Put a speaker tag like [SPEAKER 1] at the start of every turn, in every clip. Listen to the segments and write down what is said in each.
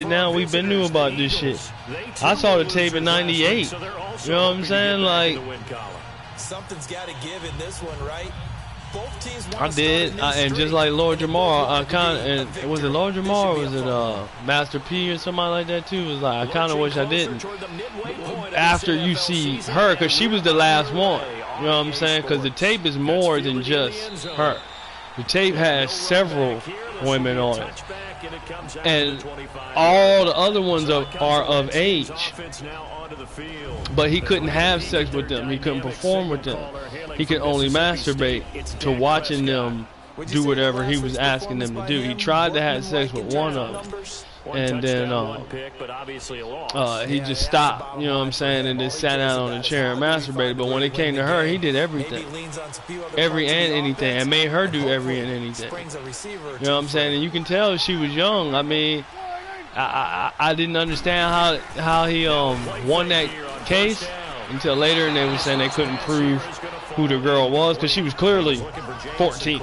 [SPEAKER 1] Now we've been knew about this shit. I saw the tape in '98. You know what I'm saying? Like,
[SPEAKER 2] something's got to give in this one, right? Both teams
[SPEAKER 1] I did, and just like Lord Jamar, I kind of, and was it Lord Jamar or was it Master P or somebody like that too? It was like I kind of wish I didn't. After you see her, cause she was the last one. You know what I'm saying? Cause the tape is more than just her. The tape has several women on it, and all the other ones are of age. But he couldn't have sex with them. He couldn't perform with them. He could only masturbate to watching them do whatever he was asking them to do. He tried to have sex with one of them, and then he just stopped, you know what I'm saying, and just sat down on a chair and masturbated. But when it came to her, he did everything, every and anything, and made her do every and anything. You know what I'm saying? And you can tell she was young. I mean, I didn't understand how he won that case until later, and they were saying they couldn't prove who the girl was because she was clearly 14.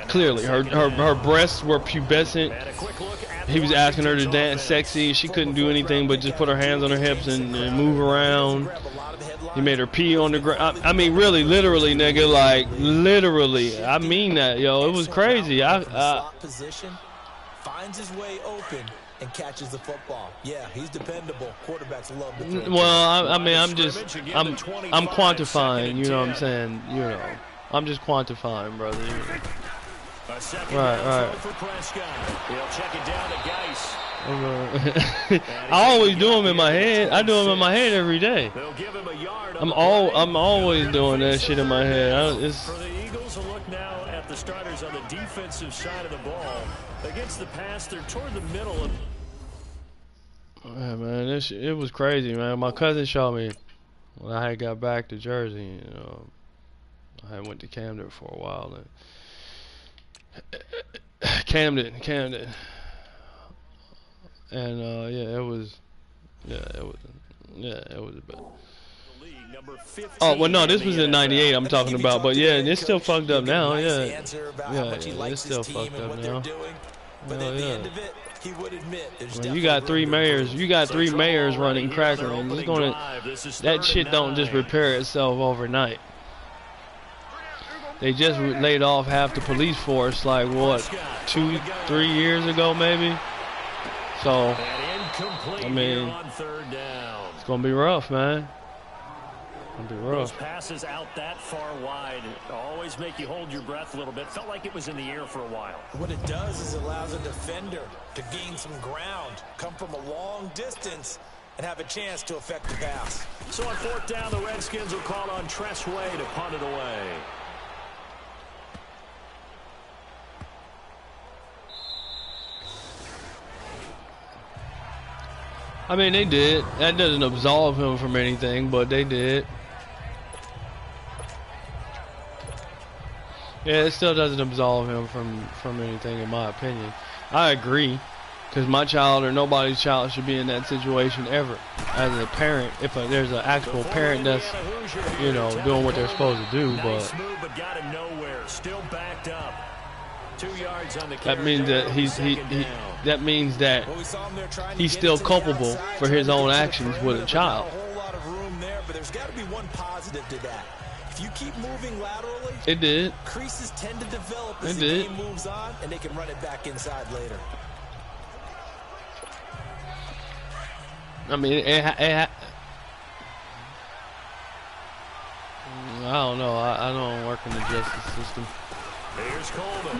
[SPEAKER 1] Clearly, her breasts were pubescent. He was asking her to dance sexy. She couldn't do anything but just put her hands on her hips and move around. He made her pee on the ground. I mean, really, literally, nigga, like literally. I mean that, yo. It was crazy.
[SPEAKER 2] Finds his way open and catches the football. Yeah, he's dependable. Quarterbacks love the
[SPEAKER 1] well, I mean, I'm quantifying, you know what I'm saying? You know, I'm just quantifying, brother. You know. Right. I always do them in my head. I do them in my head every day. I'm always doing that shit in my head. For the Eagles, a look now at the starters on the defensive side of the ball. Against the pass, they're toward the middle of. Yeah, man, it was crazy, man. My cousin showed me when I had got back to Jersey. You know, I went to Camden for a while. Camden, and it was bad. Oh well, no, this was in *98. I'm talking about, but yeah, it's still fucked up now. Yeah, it's still fucked up now. Well, you got three mayors. You got three mayors running cracker rooms. That shit don't just repair itself overnight. They just laid off half the police force, like what, 2-3 years ago, maybe. So, I mean, it's gonna be rough, man.
[SPEAKER 3] Those passes out that far wide always make you hold your breath a little bit. Felt like it was in the air for a while.
[SPEAKER 2] What it does is it allows a defender to gain some ground, come from a long distance, and have a chance to affect the pass.
[SPEAKER 3] So on fourth down, the Redskins will call on Tress Way to punt it away.
[SPEAKER 1] I mean, they did. That doesn't absolve him from anything, but they did. Yeah, it still doesn't absolve him from anything, in my opinion. I agree, because my child or nobody's child should be in that situation ever. As a parent, if there's an actual parent that's, you know, doing what they're supposed to do, but that means that that means that he's still culpable for his own actions with a child.
[SPEAKER 2] But there's got to be one positive to that. If you keep moving laterally,
[SPEAKER 1] it did.
[SPEAKER 2] Creases tend to develop as the game moves on, and they can run it back inside later.
[SPEAKER 1] I mean, I don't know. I don't work in the justice system.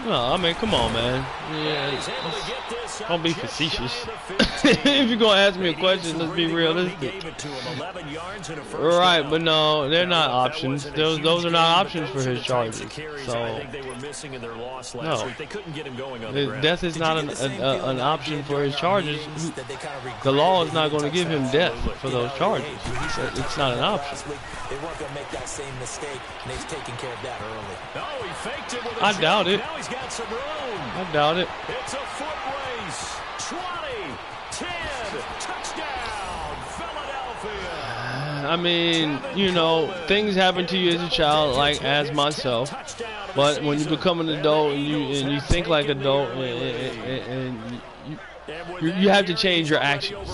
[SPEAKER 1] No, I mean, come on, man. Yeah, don't be facetious. If you're gonna ask me a question, let's be realistic. Right, but no, they're not options. Those are not options for his charges. So, no, death is not an option for his charges. The law is not going to give him death for those charges. It's not an option.
[SPEAKER 2] They weren't going to make that same mistake, and they've taken care of that early.
[SPEAKER 3] Oh, he faked it with a
[SPEAKER 1] I doubt it.
[SPEAKER 3] Now he's got some room.
[SPEAKER 1] I doubt it.
[SPEAKER 3] It's a foot race. 20, 10, touchdown, Philadelphia.
[SPEAKER 1] I mean, you know, things happen to you as a child, like as myself. But when you become an adult and you think like an adult and You have to change your actions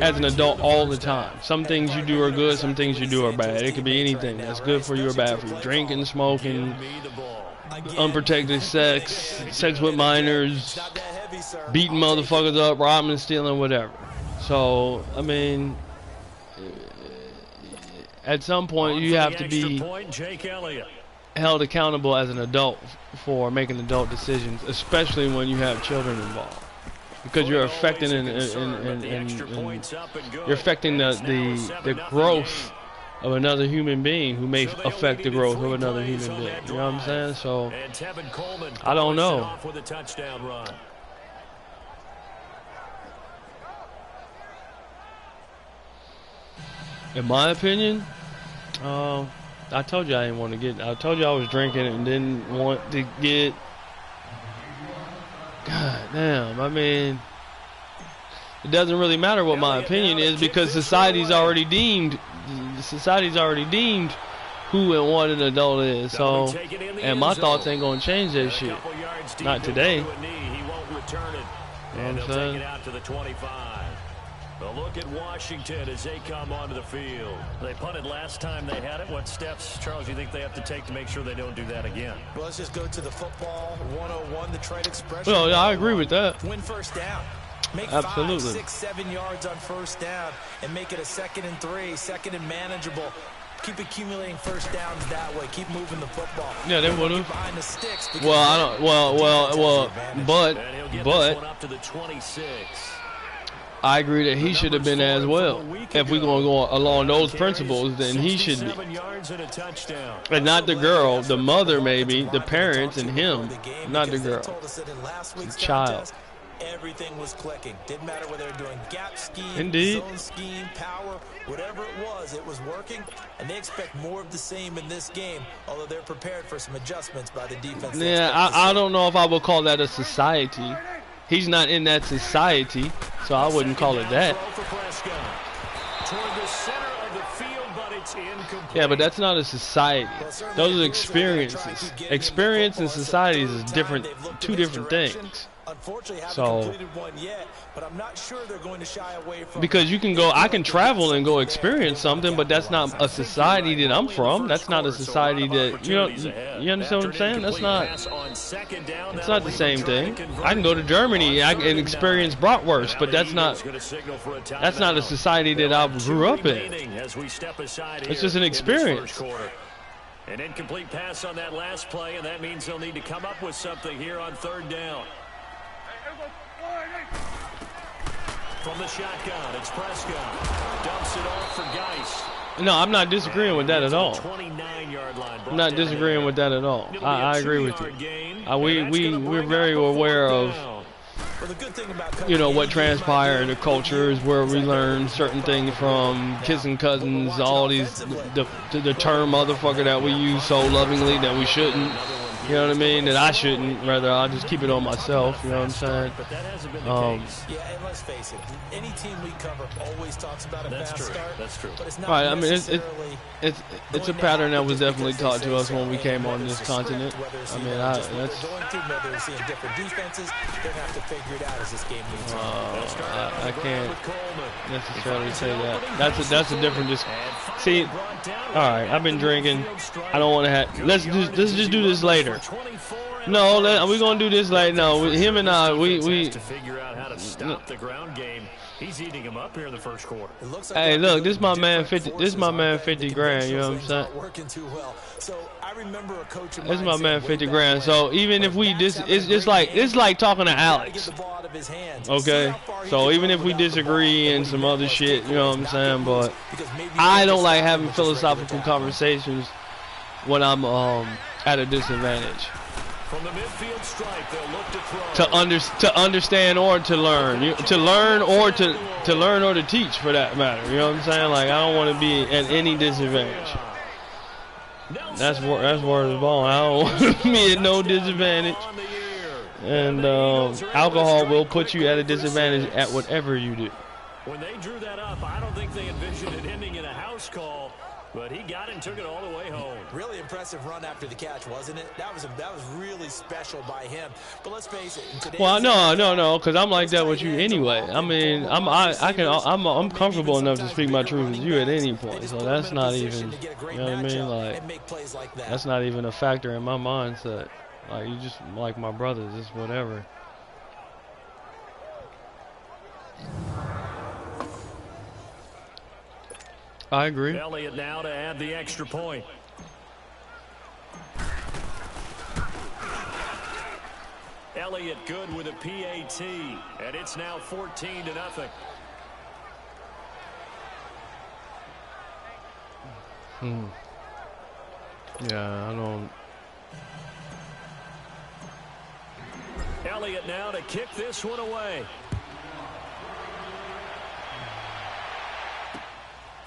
[SPEAKER 1] as an adult all the time. Some things you do are good, some things you do are bad. It could be anything that's good for you or bad for you. Drinking, smoking, unprotected sex, sex with minors, beating motherfuckers up, robbing and stealing, whatever. So, I mean, at some point you have to be held accountable as an adult for making adult decisions, especially when you have children involved, because you're affecting you're affecting the growth of another human being who may affect the growth of another human being. You know what I'm saying? So I don't know. In my opinion, I told you I didn't want to get. I told you I was drinking and didn't want to get. God damn! I mean, it doesn't really matter what my opinion is because society's already deemed. Society's already deemed who and what an adult is. So, and my thoughts ain't gonna change that shit. Not today. You know what I'm saying?
[SPEAKER 3] But look at Washington as they come onto the field. They punted last time they had it. What steps, Charles, you think they have to take to make sure they don't do that again?
[SPEAKER 2] Well, let's just go to the football 101, the trade expression.
[SPEAKER 1] Well, yeah, I agree with that.
[SPEAKER 2] Win first down. Make
[SPEAKER 1] Absolutely.
[SPEAKER 2] 5, 6, 7 yards on first down and make it a 2nd and 3, 2nd and manageable. Keep accumulating first downs that way. Keep moving the football.
[SPEAKER 1] Yeah, they would have.
[SPEAKER 2] Behind the sticks.
[SPEAKER 1] Well, I don't. Well, but
[SPEAKER 3] up to the 26.
[SPEAKER 1] I agree that he should have been as well. If we're going to go along those principles, then he should be. And not the girl, the mother maybe, the parents and him, not the girl, the child.
[SPEAKER 2] Everything was clicking. Didn't matter whether they were doing gap scheme,
[SPEAKER 1] Indeed.
[SPEAKER 2] zone scheme, power, whatever it was working. And they expect more of the same in this game, although they're prepared for some adjustments by the defense.
[SPEAKER 1] Yeah, I don't know if I would call that a society. He's not in that society, so I wouldn't call it that. Yeah, but that's not a society. Those are experiences. Experience and societies is different, two different things.
[SPEAKER 2] Unfortunately, haven't
[SPEAKER 1] So,
[SPEAKER 2] completed one yet, but I'm not sure they're going to shy away from
[SPEAKER 1] because you can go, I can travel and go experience something, but that's not a society that I'm from. That's not a society that, you know, you understand what I'm saying? That's not, it's not the same thing. I can go to Germany and experience bratwurst, but that's not a society that I grew up in. It's just an experience.
[SPEAKER 3] An incomplete pass on that last play, and that means they'll need to come up with something here on 3rd down. From the shotgun, it's Prescott. Dumps it off for Geist.
[SPEAKER 1] No, I'm not disagreeing with that at all. I'm not disagreeing with that at all. I agree with you. We're very aware of, you know, what transpired in the cultures where we learn certain things from kissing cousins, all these, the term motherfucker that we use so lovingly that we shouldn't. You know what I mean? That I shouldn't. Rather, I'll just keep it on myself. You know what I'm saying?
[SPEAKER 3] But that hasn't been the case.
[SPEAKER 2] Yeah, and let's face it. Any team we cover always talks about a fast start.
[SPEAKER 3] That's true.
[SPEAKER 2] But it's not
[SPEAKER 1] right. I mean, it's a pattern that was
[SPEAKER 2] happen
[SPEAKER 1] definitely
[SPEAKER 2] because
[SPEAKER 1] taught
[SPEAKER 2] they
[SPEAKER 1] to us
[SPEAKER 2] say
[SPEAKER 1] when we
[SPEAKER 2] that
[SPEAKER 1] came
[SPEAKER 2] whether
[SPEAKER 1] on
[SPEAKER 2] it's
[SPEAKER 1] this
[SPEAKER 2] a script,
[SPEAKER 1] continent.
[SPEAKER 2] whether it's
[SPEAKER 1] I
[SPEAKER 2] even
[SPEAKER 1] mean,
[SPEAKER 2] just what
[SPEAKER 1] that's.
[SPEAKER 2] they're going through, whether they're seeing different defenses, they're going to have to figure it out as this game moves on.
[SPEAKER 1] I can't necessarily say that. That's a different. See, all right. I've been drinking. I don't want to have. Let's just do this later. No, we're gonna do this later. No, him and I, we
[SPEAKER 3] to figure out how to stop the ground game. He's eating him up here in the first quarter.
[SPEAKER 1] Hey, look, this my man 50. This my man 50 grand. You know what I'm saying?
[SPEAKER 2] Working too well. So I remember a coach of
[SPEAKER 1] This is my
[SPEAKER 2] mine
[SPEAKER 1] man
[SPEAKER 2] said
[SPEAKER 1] 50
[SPEAKER 2] way
[SPEAKER 1] grand.
[SPEAKER 2] back
[SPEAKER 1] So
[SPEAKER 2] when,
[SPEAKER 1] even if we
[SPEAKER 2] backs have a
[SPEAKER 1] it's
[SPEAKER 2] great
[SPEAKER 1] like talking to
[SPEAKER 2] game, gotta get
[SPEAKER 1] Alex.
[SPEAKER 2] the ball out of his hands.
[SPEAKER 1] Okay,
[SPEAKER 2] See how far he
[SPEAKER 1] so
[SPEAKER 2] can
[SPEAKER 1] even
[SPEAKER 2] run
[SPEAKER 1] if we
[SPEAKER 2] without the
[SPEAKER 1] disagree
[SPEAKER 2] ball,
[SPEAKER 1] and some
[SPEAKER 2] when
[SPEAKER 1] other
[SPEAKER 2] he
[SPEAKER 1] shit, you know what I'm saying? But
[SPEAKER 2] because maybe
[SPEAKER 1] I
[SPEAKER 2] he
[SPEAKER 1] don't
[SPEAKER 2] can
[SPEAKER 1] like
[SPEAKER 2] stop
[SPEAKER 1] having
[SPEAKER 2] him with just regular
[SPEAKER 1] philosophical
[SPEAKER 2] tackle.
[SPEAKER 1] conversations when I'm at a disadvantage.
[SPEAKER 3] From the midfield stripe, they'll look to throw.
[SPEAKER 1] To understand or to learn, to learn or to teach, for that matter. You know what I'm saying? Like, I don't want to be at any disadvantage. That's word of the ball. I don't want to be at no disadvantage. And alcohol will put you at a disadvantage at whatever you do.
[SPEAKER 3] When they drew that up, I don't think they envisioned it ending in a house call. But he got it and took it all the way home.
[SPEAKER 2] Really impressive run after the catch, wasn't it? That was really special by him. But let's face it.
[SPEAKER 1] Well, no, because I'm like that with you anyway. I mean, I'm comfortable enough to speak my truth with you at any point. So that's not even, you know what I mean? Like, that's not even a factor in my mindset. Like, you just like my brothers, it's whatever. I agree.
[SPEAKER 3] Elliott now to add the extra point. Elliott good with a PAT, and it's now 14-0.
[SPEAKER 1] Yeah, I don't.
[SPEAKER 3] Elliott now to kick this one away.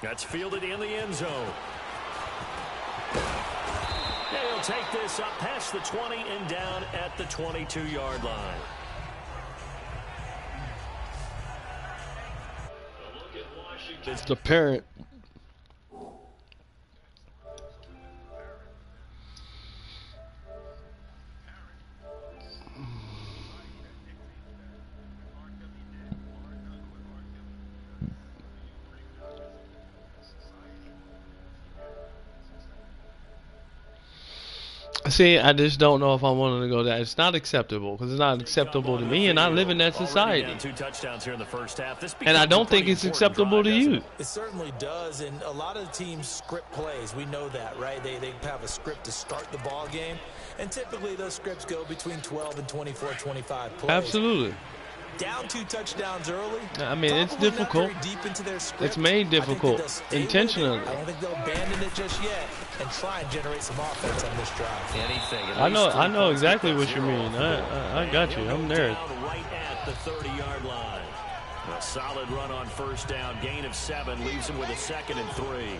[SPEAKER 3] That's fielded in the end zone. He'll take this up past the 20 and down at the 22-yard line.
[SPEAKER 1] It's the parent. See, I just don't know if I wanted to go that. It's not acceptable because it's not acceptable to me, and I live in that society.
[SPEAKER 3] 2 touchdowns here in the first half.
[SPEAKER 1] And I don't think it's acceptable to you.
[SPEAKER 2] It certainly does, and a lot of teams script plays. We know that, right? They have a script to start the ball game, and typically those scripts go between 12 and 24, 25 plays.
[SPEAKER 1] Absolutely.
[SPEAKER 2] Down 2 touchdowns early.
[SPEAKER 1] I mean, it's difficult.
[SPEAKER 2] Deep into their script.
[SPEAKER 1] It's made difficult intentionally.
[SPEAKER 2] I don't think they'll abandon it just yet and try and generate some offense on this drive.
[SPEAKER 3] Anything.
[SPEAKER 1] I know exactly what you mean. I got you. I'm there.
[SPEAKER 3] Right at the 30-yard line. A solid run on first down. Gain of 7 leaves him with a 2nd and 3.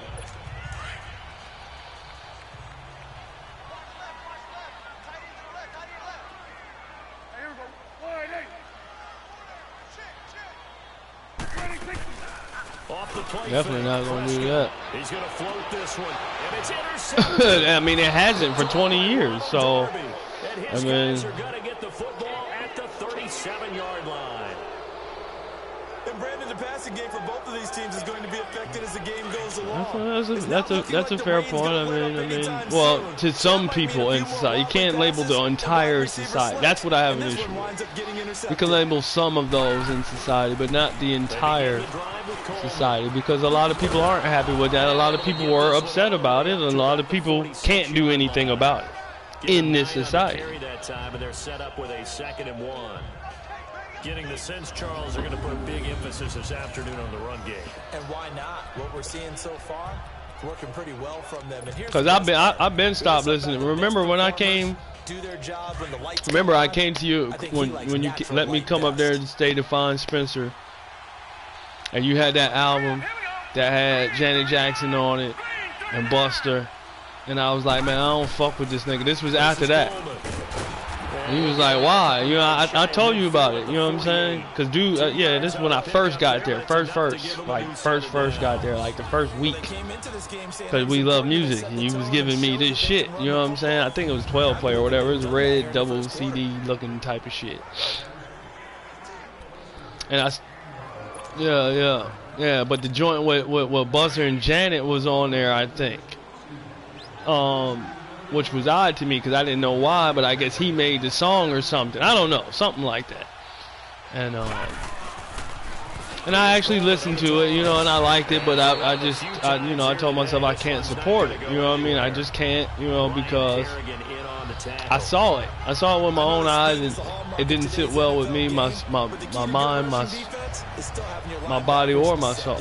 [SPEAKER 1] Definitely not going to do that.
[SPEAKER 3] He's going to float this one, and it's intercepted.
[SPEAKER 1] I mean, it hasn't for 20 years, so, I mean.
[SPEAKER 3] Guys are going to get the football at the 37-yard line.
[SPEAKER 2] And Brandon, the passing game for both of these teams is going to be affected as the game goes along.
[SPEAKER 1] That's a fair point. I mean, well, to some people in society, you can't label the entire society. That's what I have an issue with. You can label some of those in society, but not the entire society, because a lot of people aren't happy with that. A lot of people were upset about it, and a lot of people can't do anything about it in this society.
[SPEAKER 3] They're set up with a 2nd and 1. Getting the sense, Charles, are going to put a big emphasis this afternoon on the run game. And why not? What we're seeing so far, it's working pretty well from them.
[SPEAKER 1] Because I've been stopped listening. Remember when I came? Remember I came to you when you let me come up there to stay to find Spencer, and you had that album that had Janet Jackson on it and Buster, and I was like, man, I don't fuck with this nigga. This was after that. And he was like, why? You know, I told you about it. You know what I'm saying? Because, dude, yeah, this is when I first got there. First got there, like the first week. Because we love music. And he was giving me this shit. You know what I'm saying? I think it was 12 play or whatever. It was a red double CD looking type of shit. And yeah, but the joint with Buster and Janet was on there, I think. Which was odd to me because I didn't know why, but I guess he made the song or something. I don't know, something like that. And I actually listened to it, you know, and I liked it, but I told myself I can't support it. You know what I mean? I just can't, you know, because I saw it. I saw it with my own eyes, and it didn't sit well with me, my mind, my body, or my soul.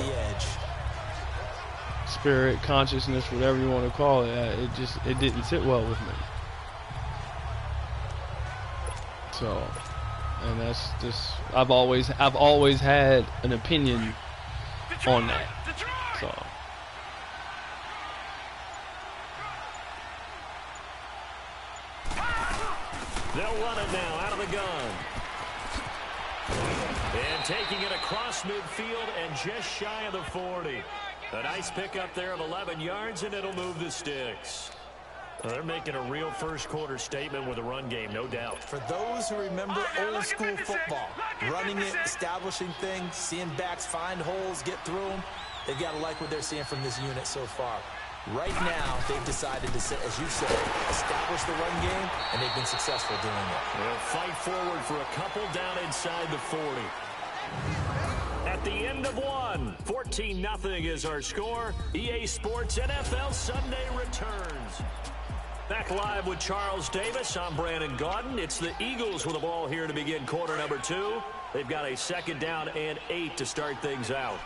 [SPEAKER 1] Spirit, consciousness, whatever you want to call it, it didn't sit well with me. So, and that's just I've always had an opinion on that. So,
[SPEAKER 3] they'll run it now out of the gun. And taking it across midfield and just shy of the 40. A nice pickup there of 11 yards, and it'll move the sticks. Well, they're making a real first-quarter statement with a run game, no doubt.
[SPEAKER 2] For those who remember old-school football, running it, establishing things, seeing backs find holes, get through them, they've got to like what they're seeing from this unit so far. Right now, they've decided to, as you said, establish the run game, and they've been successful doing it.
[SPEAKER 3] They'll fight forward for a couple down inside the 40. At the end of one, 14-0 is our score. EA Sports NFL Sunday returns. Back live with Charles Davis. I'm Brandon Gaudin. It's the Eagles with the ball here to begin quarter number 2. They've got a 2nd down and 8 to start things out.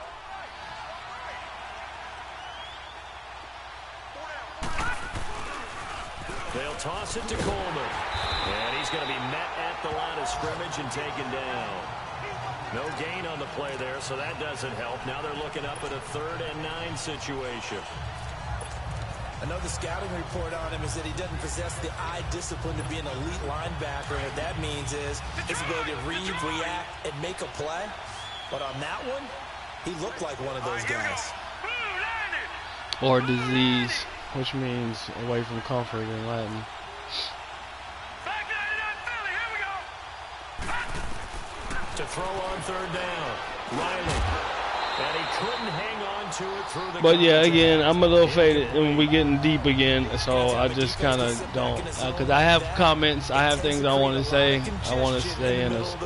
[SPEAKER 3] They'll toss it to Coleman. And he's going to be met at the line of scrimmage and taken down. No gain on the play there, so that doesn't help. Now they're looking up at a 3rd and 9 situation.
[SPEAKER 2] Another scouting report on him is that he doesn't possess the eye discipline to be an elite linebacker. What that means is his ability to read, react, and make a play. But on that one, he looked like one of those guys.
[SPEAKER 1] Or disease, which means away from comfort in Latin.
[SPEAKER 3] To throw on 3rd down, Riley. And he couldn't hang on to it through the
[SPEAKER 1] But yeah, again, I'm a little faded and we're getting deep again, so I just kind of don't, because I have comments, I have things I want to say. I want to stay in this.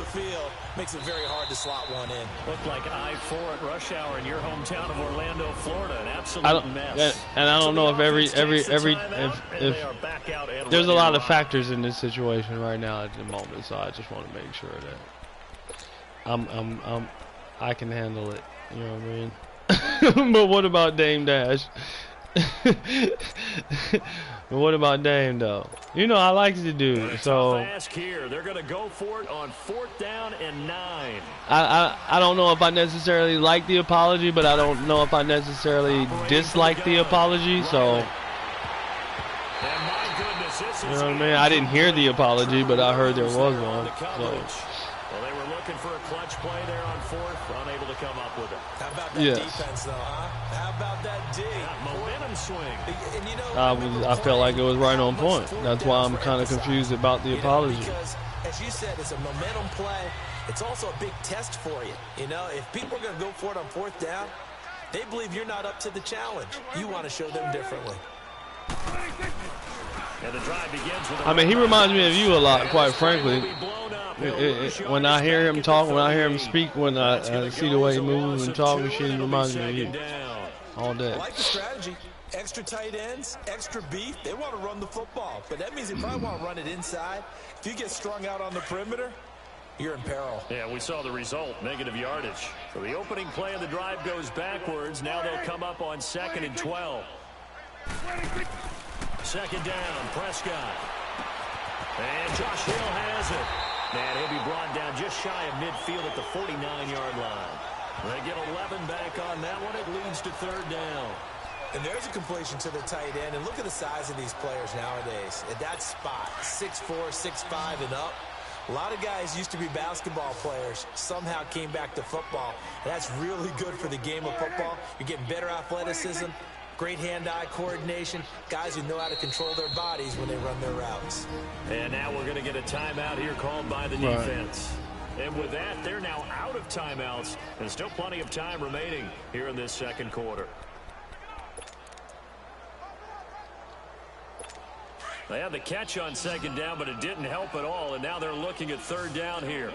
[SPEAKER 2] Makes it very hard to slot one in.
[SPEAKER 3] Looked like I-4 at rush hour in your hometown of Orlando, Florida. An absolute mess.
[SPEAKER 1] And I don't know if if there's a lot of factors in this situation right now at the moment, so I just want to make sure that I can handle it. You know what I mean? But what about Dame Dash? But what about Dame though? You know I like the dude, so
[SPEAKER 3] ask here. They're gonna go for it on 4th down and 9.
[SPEAKER 1] I don't know if I necessarily like the apology, but I don't know if I necessarily dislike the apology, so you know what I mean? I didn't hear the apology, but I heard there was one. So.
[SPEAKER 3] Well, they were looking for a clutch play there on 4th, unable to come up with it.
[SPEAKER 2] How about that defense, though, huh? How about that D?
[SPEAKER 3] Momentum swing.
[SPEAKER 2] And you know,
[SPEAKER 1] I felt like it was right on point. That's why I'm kind of confused about the apology.
[SPEAKER 2] Because, as you said, it's a momentum play. It's also a big test for you. You know, if people are going to go for it on 4th down, they believe you're not up to the challenge. You want to show them differently.
[SPEAKER 3] And the drive begins with
[SPEAKER 1] I mean, he reminds me of you a lot, quite frankly. When I hear him talk, when I hear him speak, when I see the way he moves and talks and shit, he reminds me of you. All day.
[SPEAKER 2] I like the strategy. Extra tight ends, extra beef. They want to run the football, but that means they probably want to run it inside. If you get strung out on the perimeter, you're in peril.
[SPEAKER 3] Yeah, we saw the result, negative yardage. So the opening play of the drive goes backwards. Now they'll come up on 2nd and 12. 2nd down, Prescott. And Josh Hill has it. And he'll be brought down just shy of midfield at the 49-yard line. They get 11 back on that one. It leads to 3rd down.
[SPEAKER 2] And there's a completion to the tight end. And look at the size of these players nowadays. At that spot, 6'4", 6'5", and up. A lot of guys used to be basketball players, somehow came back to football. And that's really good for the game of football. You're getting better athleticism, great hand-eye coordination, guys who know how to control their bodies when they run their routes.
[SPEAKER 3] And now we're going to get a timeout here called by the defense. And with that, they're now out of timeouts. And still plenty of time remaining here in this 2nd quarter. They had the catch on 2nd down, but it didn't help at all. And now they're looking at 3rd down here.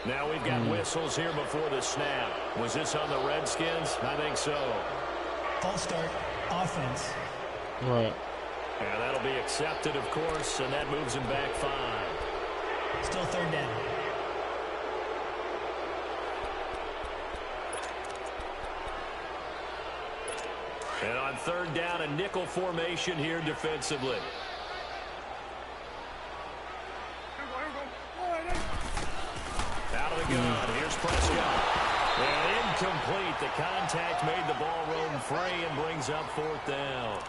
[SPEAKER 3] Now we've got whistles here before the snap. Was this on the Redskins? I think so.
[SPEAKER 4] False start, offense.
[SPEAKER 1] Right.
[SPEAKER 3] Yeah, that'll be accepted, of course, and that moves him back 5.
[SPEAKER 4] Still 3rd down.
[SPEAKER 3] And on 3rd down, a nickel formation here defensively. Out of the gun. Here's Prescott. And incomplete. The contact made the ball roam free and brings up 4th down.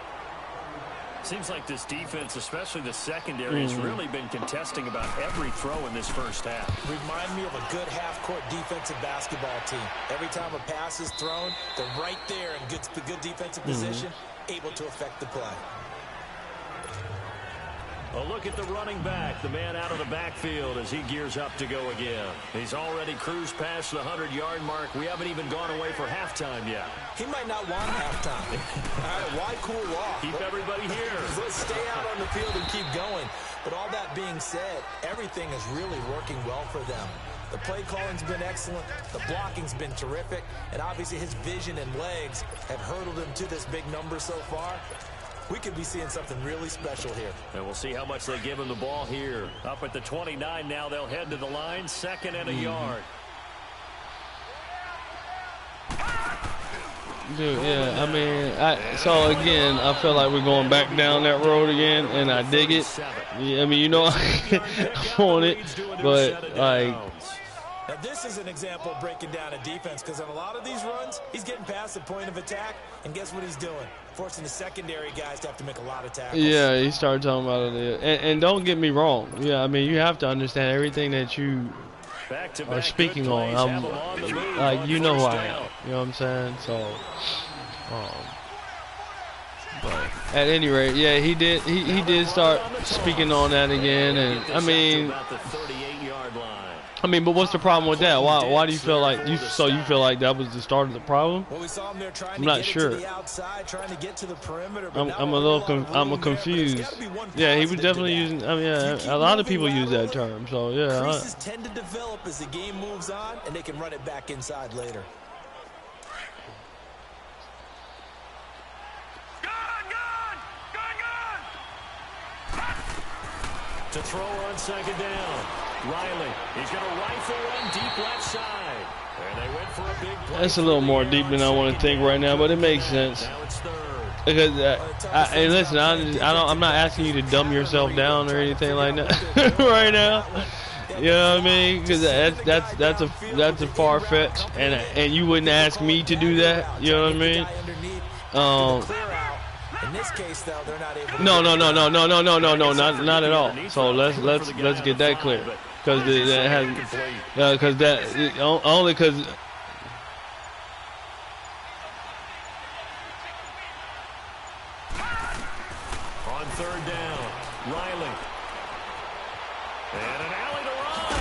[SPEAKER 3] Seems like this defense, especially the secondary, has really been contesting about every throw in this first half.
[SPEAKER 2] Remind me of a good half-court defensive basketball team. Every time a pass is thrown, they're right there in good defensive position, able to affect the play.
[SPEAKER 3] A look at the running back, the man out of the backfield as he gears up to go again. He's already cruised past the 100-yard mark. We haven't even gone away for halftime yet.
[SPEAKER 2] He might not want halftime. All right, why cool off?
[SPEAKER 3] Keep everybody here.
[SPEAKER 2] Let's stay out on the field and keep going. But all that being said, everything is really working well for them. The play calling's been excellent, the blocking's been terrific, and obviously his vision and legs have hurdled him to this big number so far. We could be seeing something really special here.
[SPEAKER 3] And we'll see how much they give him the ball here. Up at the 29 now, they'll head to the line, 2nd and a yard.
[SPEAKER 1] Dude, yeah, I mean, so again, I feel like we're going back down that road again, and I dig it. Yeah, I mean, you know, I want it, but like.
[SPEAKER 2] Now this is an example of breaking down a defense, because on a lot of these runs, he's getting past the point of attack, and guess what he's doing? Forcing the secondary guys to have to make a lot of tackles.
[SPEAKER 1] Yeah, he started talking about it. And don't get me wrong. Yeah, I mean, you have to understand everything that you are speaking on. I'm like, you know who I am. You know what I'm saying? So, but at any rate, yeah, he did start speaking on that again, and I mean, but what's the problem with that? Why do you feel like you feel like that was the start of the problem?
[SPEAKER 2] Well, we saw him there trying
[SPEAKER 1] I'm not
[SPEAKER 2] to get
[SPEAKER 1] sure.
[SPEAKER 2] to the outside, trying to get to the perimeter.
[SPEAKER 1] I'm confused. Yeah, he was definitely using. I mean, yeah, a lot of people use that term. So yeah.
[SPEAKER 2] Creases tend to develop as the game moves on, and they can run it back inside later.
[SPEAKER 3] To throw on 2nd down. Riley, he's going to rifle one deep left side. And they went for a big play.
[SPEAKER 1] That's a little more deep than I want to think right now, but it makes sense.
[SPEAKER 3] Now it's 3rd.
[SPEAKER 1] Because and listen, I'm not asking you to dumb yourself down or anything like that right now. You know what I mean? Because that's a far fetch, and you wouldn't ask me to do that. You know what I mean?
[SPEAKER 2] In this case, though, they're not able to
[SPEAKER 1] not at all. So let's get that clear, because that has, because that only because.
[SPEAKER 3] On 3rd down, Riley. And an alley to run.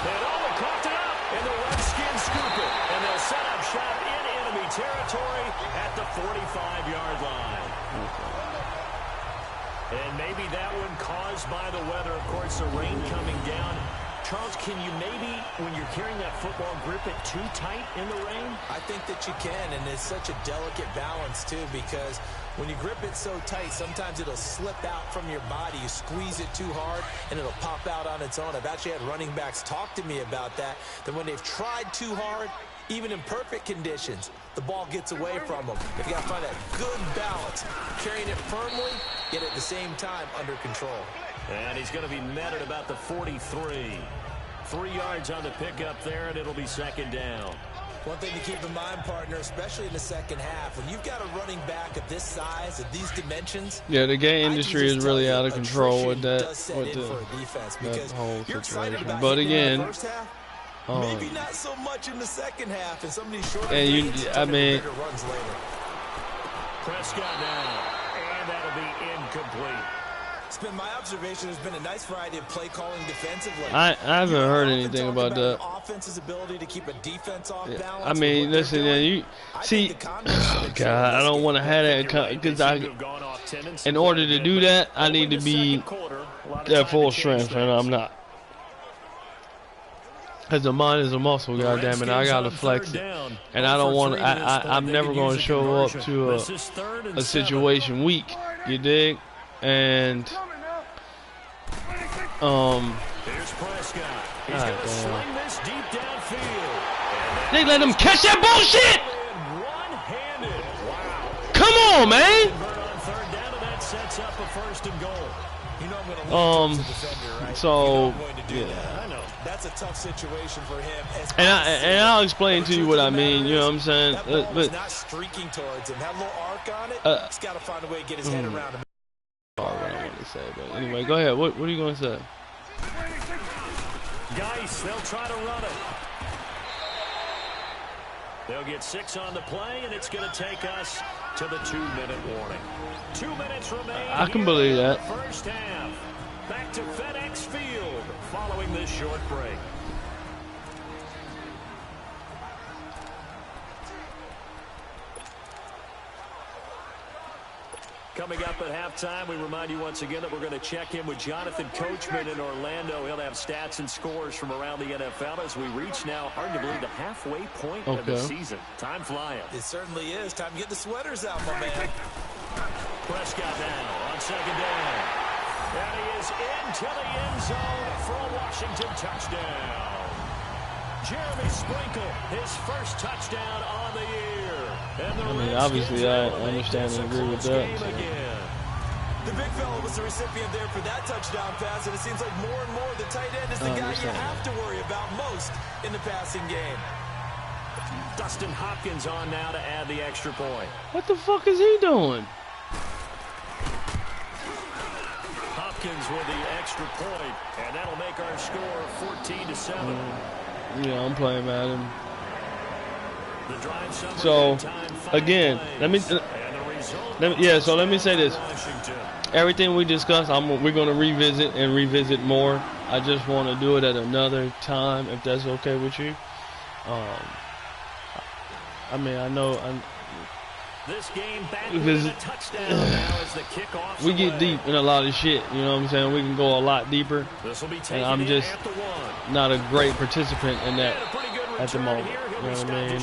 [SPEAKER 3] And coughed it up, and the Redskins scoop it. And they'll set up shop in enemy territory at the 45-yard line. And maybe that one caused by the weather. Of course, the rain coming down. Charles, can you maybe, when you're carrying that football, grip it too tight in the rain?
[SPEAKER 2] I think that you can, and it's such a delicate balance, too, because when you grip it so tight, sometimes it'll slip out from your body. You squeeze it too hard, and it'll pop out on its own. I've actually had running backs talk to me about that when they've tried too hard, even in perfect conditions, the ball gets away from them. You've got to find that good balance, carrying it firmly, yet at the same time under control.
[SPEAKER 3] And he's going to be met at about the 43. 3 yards on the pickup there, and it'll be 2nd down.
[SPEAKER 2] One thing to keep in mind, partner, especially in the second half, when you've got a running back of this size, of these dimensions.
[SPEAKER 1] Yeah, the game industry is really out of control with that,
[SPEAKER 2] that
[SPEAKER 1] whole situation. But again,
[SPEAKER 2] maybe not so much in the second half, and some of these shorter
[SPEAKER 1] I mean,
[SPEAKER 2] runs later.
[SPEAKER 3] Prescott now, and that'll be incomplete.
[SPEAKER 2] It's been my observation. There's been a nice variety of play calling defensively.
[SPEAKER 1] I haven't heard anything about that.
[SPEAKER 2] Offense's ability to keep a defense off balance.
[SPEAKER 1] I mean, listen, you see, oh God, I don't want to have that, because in order to do that, I need to be at full strength, and I'm not. Because the mind is a muscle, goddammit. I gotta flex it, and I don't want. I'm never going to show up to a situation weak. You dig? And
[SPEAKER 3] here's Prescott. He's going to sling this deep downfield.
[SPEAKER 1] They let him catch that bullshit.
[SPEAKER 3] One-handed. Wow.
[SPEAKER 1] Come on, man.
[SPEAKER 3] On 3rd down, and that sets up a 1st and goal.
[SPEAKER 2] You know I'm going to defender, right?
[SPEAKER 1] So
[SPEAKER 2] yeah. I know. That's a tough situation for him.
[SPEAKER 1] And I'll explain to you what I mean. You know what I'm saying?
[SPEAKER 2] That ball was not streaking towards him. Had a little arc on it. He's got to find a way to get his head around him.
[SPEAKER 1] say. But anyway, go ahead. What are you gonna say?
[SPEAKER 3] Geis, they'll try to run it. They'll get 6 on the play, and it's going to take us to the 2-minute warning. 2 minutes remain.
[SPEAKER 1] I can believe that.
[SPEAKER 3] First half. Back to FedEx Field following this short break. Coming up at halftime, we remind you once again that we're going to check in with Jonathan Coachman in Orlando. He'll have stats and scores from around the NFL as we reach now, hard to believe, the halfway point of the season. Time flying.
[SPEAKER 2] It certainly is. Time to get the sweaters out, my man.
[SPEAKER 3] Prescott now on second down. And he is into the end zone for a Washington touchdown. Jeremy Sprinkle, his first touchdown on the year.
[SPEAKER 1] I mean, obviously, I understand and agree with that. So.
[SPEAKER 2] The big fella was the recipient there for that touchdown pass, and it seems like more and more the tight end is the guy you have to worry about most in the passing game.
[SPEAKER 3] Dustin Hopkins on now to add the extra point.
[SPEAKER 1] What the fuck is he doing?
[SPEAKER 3] Hopkins with the extra point, and that'll make our score 14-7.
[SPEAKER 1] Yeah, I'm playing Madden. So again, let me say this. Everything we discussed, we're going to revisit more. I just want to do it at another time, if that's okay with you. I mean, I know
[SPEAKER 3] this game back with a touchdown now as the kickoff.
[SPEAKER 1] We get deep in a lot of shit, you know what I'm saying? We can go a lot deeper, and I'm just not a great participant in that at the moment. You know what I mean?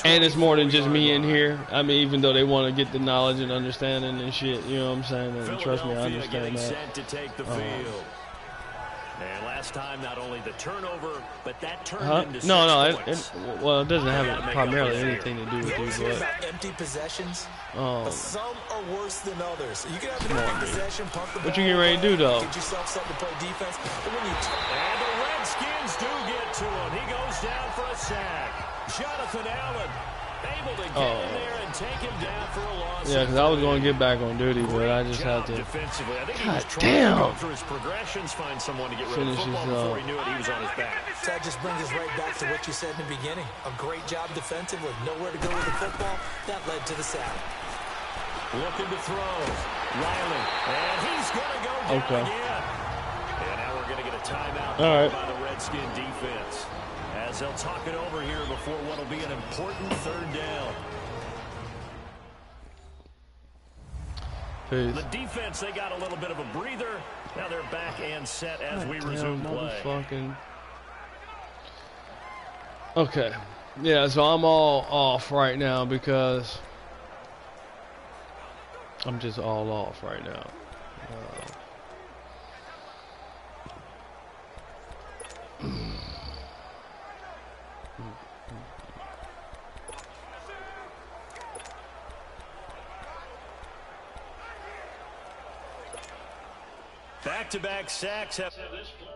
[SPEAKER 1] And it's more than just me in here. I mean, even though they want to get the knowledge and understanding and shit, you know what I'm saying? And trust me, I understand that.
[SPEAKER 3] And last time, not only the turnover, but that turned into 6 points.
[SPEAKER 1] Well, it doesn't have primarily anything to do with you, but
[SPEAKER 2] empty possessions. But some are worse than others. You can have an empty possession, pump the ball.
[SPEAKER 1] What you getting ready to do, though?
[SPEAKER 2] Get yourself set to play defense. But when you
[SPEAKER 3] and the Redskins do get to him. He goes down for a sack. Jonathan Allen able to get in there and take him down for a loss.
[SPEAKER 1] Yeah, because I was going to get back on duty, but I just had to.
[SPEAKER 3] Defensively. I think
[SPEAKER 1] God
[SPEAKER 3] he was trying
[SPEAKER 1] damn.
[SPEAKER 3] to go through his progressions, find someone to get rid of football before he knew it. He was on his back.
[SPEAKER 2] That just brings us right back to what you said in the beginning. A great job defensively. Nowhere to go with the football. That led to the sack.
[SPEAKER 3] Looking to throw. Riley. And he's going to go down again. And now we're going to get a timeout by the Redskin defense. As they'll talk it over here before what will be an important third down.
[SPEAKER 1] Peace.
[SPEAKER 3] The defense, they got a little bit of a breather. Now they're back and set as we resume play.
[SPEAKER 1] Okay. Yeah, so I'm all off right now because I'm just all off right now.
[SPEAKER 3] Back-to-back sacks have this play.